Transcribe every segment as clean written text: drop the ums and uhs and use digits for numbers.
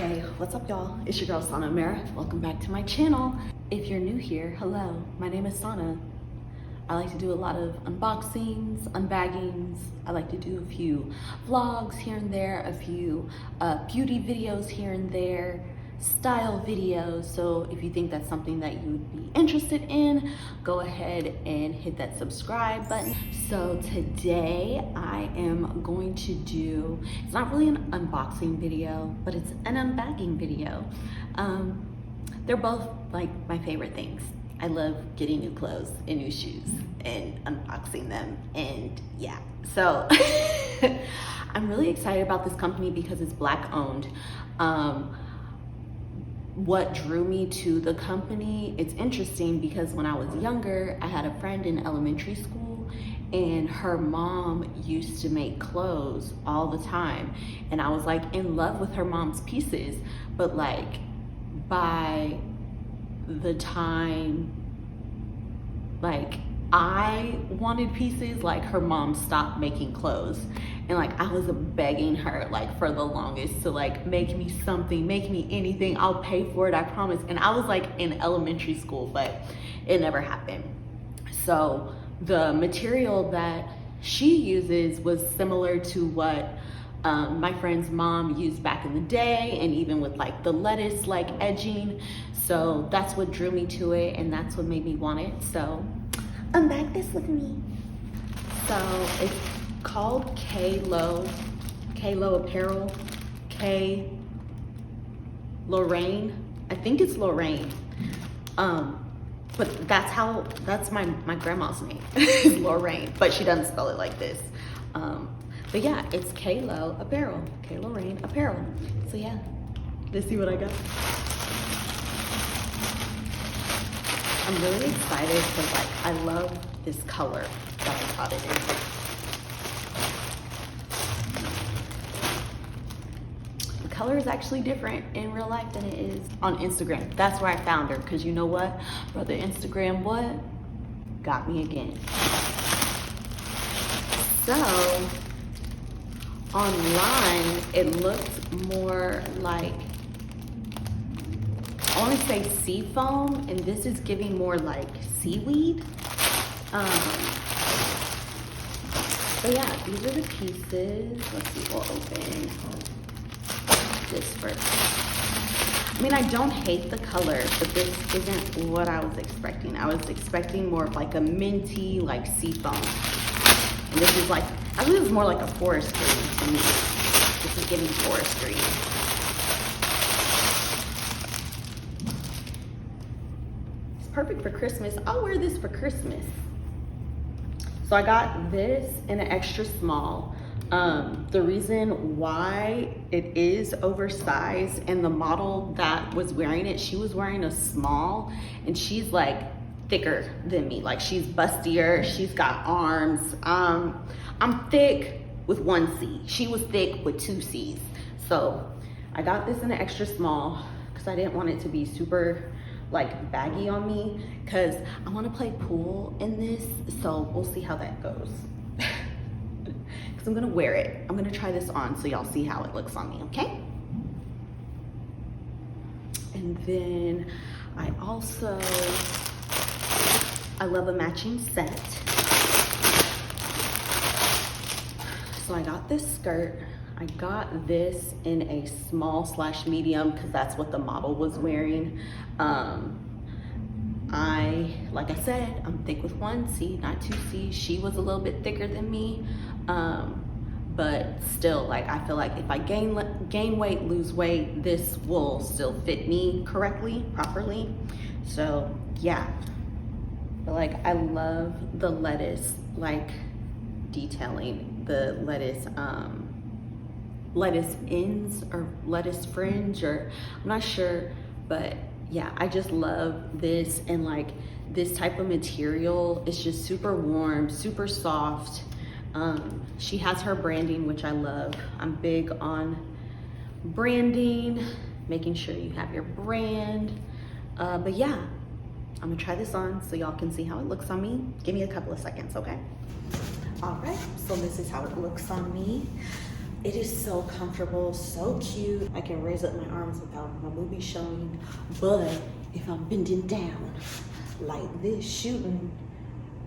Hey, what's up y'all? It's your girl Sana Mira. Welcome back to my channel. If you're new here, hello, my name is Sana. I like to do a lot of unboxings, unbaggings. I like to do a few vlogs here and there, a few beauty videos here and there, style videos. So if you think that's something that you would be interested in, go ahead and hit that subscribe button. So today I am going to do, it's not really an unboxing video, but it's an unbagging video. They're both like my favorite things. I love getting new clothes and new shoes and unboxing them, and yeah. So I'm really excited about this company because it's Black owned. What drew me to the company, it's interesting because when I was younger, I had a friend in elementary school and her mom used to make clothes all the time. And I was like in love with her mom's pieces, but like by the time like I wanted pieces, like her mom stopped making clothes, and like I was begging her like for the longest to like make me something, make me anything, I'll pay for it, I promise. And I was like in elementary school, but it never happened. So the material that she uses was similar to what my friend's mom used back in the day, and even with like the lettuce like edging. So that's what drew me to it, and that's what made me want it. So unbag this with me. So it's called k.lo apparel, k.lorayne. I think it's Lorraine. But that's my grandma's name, Lorraine, but she doesn't spell it like this. But yeah, it's k.lo apparel, k.lorayne apparel. So yeah, let's see what I got. I'm really excited because like I love this color that I thought it is. The color is actually different in real life than it is on Instagram. That's where I found her, because you know what? Brother Instagram, what? Got me again. So online, it looked more like, I want to say sea foam, and this is giving more like seaweed. So yeah, these are the pieces. Let's see, we'll open this first. I mean, I don't hate the color, but this isn't what I was expecting. I was expecting more of like a minty, like sea foam. And this is like, I think it's more like a forest green to me. This is giving forest green. Perfect for Christmas. I'll wear this for Christmas. So I got this in an extra small. The reason why it is oversized, and the model that was wearing it, she was wearing a small, and she's like thicker than me. Like she's bustier, she's got arms. I'm thick with one C. She was thick with two C's. So I got this in an extra small because I didn't want it to be super like baggy on me, because I want to play pool in this. So we'll see how that goes. Because I'm gonna wear it. I'm gonna try this on so y'all see how it looks on me, okay? And then I love a matching set. So I got this skirt. I got this in a small / medium because that's what the model was wearing. Like I said, I'm thick with one C, not two C. She was a little bit thicker than me, but still, like I feel like if I gain weight, lose weight, this will still fit me correctly, properly. So yeah, but like I love the lettuce like detailing, the lettuce ends or lettuce fringe, or I'm not sure, but yeah, I just love this. And like this type of material is just super warm, super soft. She has her branding, which I love. I'm big on branding, making sure you have your brand. But yeah, I'm gonna try this on so y'all can see how it looks on me. Give me a couple of seconds, okay? All right, so this is how it looks on me. It is so comfortable, so cute. I can raise up my arms without my boobies showing, but if I'm bending down like this shooting,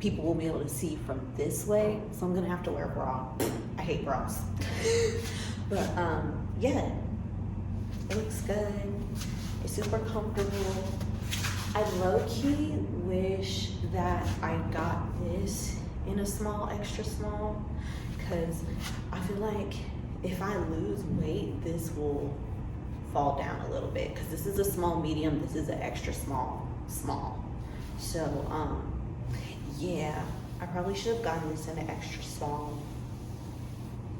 people will be able to see from this way, so I'm gonna have to wear a bra. I hate bras. But yeah, it looks good. It's super comfortable. I low-key wish that I got this in a small, extra small, because I feel like if I lose weight, this will fall down a little bit, because this is a small medium, this is an extra small. So yeah, I probably should have gotten this in an extra small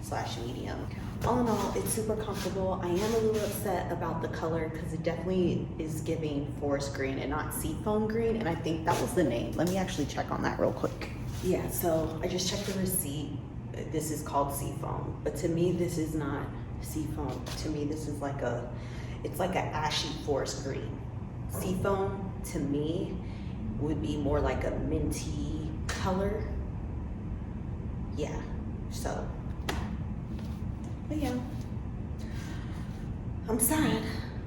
/ medium. All in all, it's super comfortable. I am a little upset about the color because it definitely is giving forest green and not seafoam green, and I think that was the name. Let me actually check on that real quick. Yeah, so I just checked the receipt. This is called seafoam, but to me this is not seafoam. To me this is like it's like an ashy forest green. Seafoam to me would be more like a minty color. Yeah, so, but yeah, I'm sad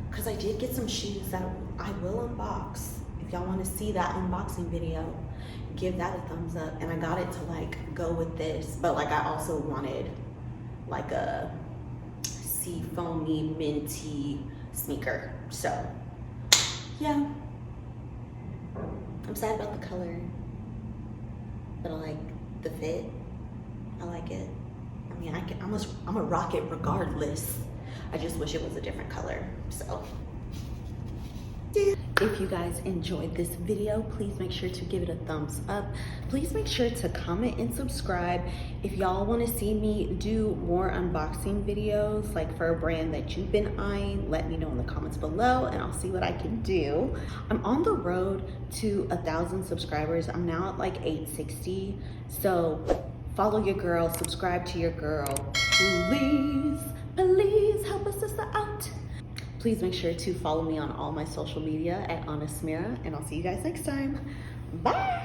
because I did get some shoes that I will unbox. If y'all want to see that unboxing video, give that a thumbs up. And I got it to like go with this, but like I also wanted like a seafoamy minty sneaker. So yeah, I'm sad about the color, but I like the fit. I like it. I mean, I'm a rock it regardless. I just wish it was a different color. So yeah. If you guys enjoyed this video, please make sure to give it a thumbs up. Please make sure to comment and subscribe. If y'all want to see me do more unboxing videos, like for a brand that you've been eyeing, let me know in the comments below and I'll see what I can do. I'm on the road to 1,000 subscribers. I'm now at like 860. So follow your girl, subscribe to your girl. Please help a sister out. Please make sure to follow me on all my social media at aanasmira, and I'll see you guys next time. Bye.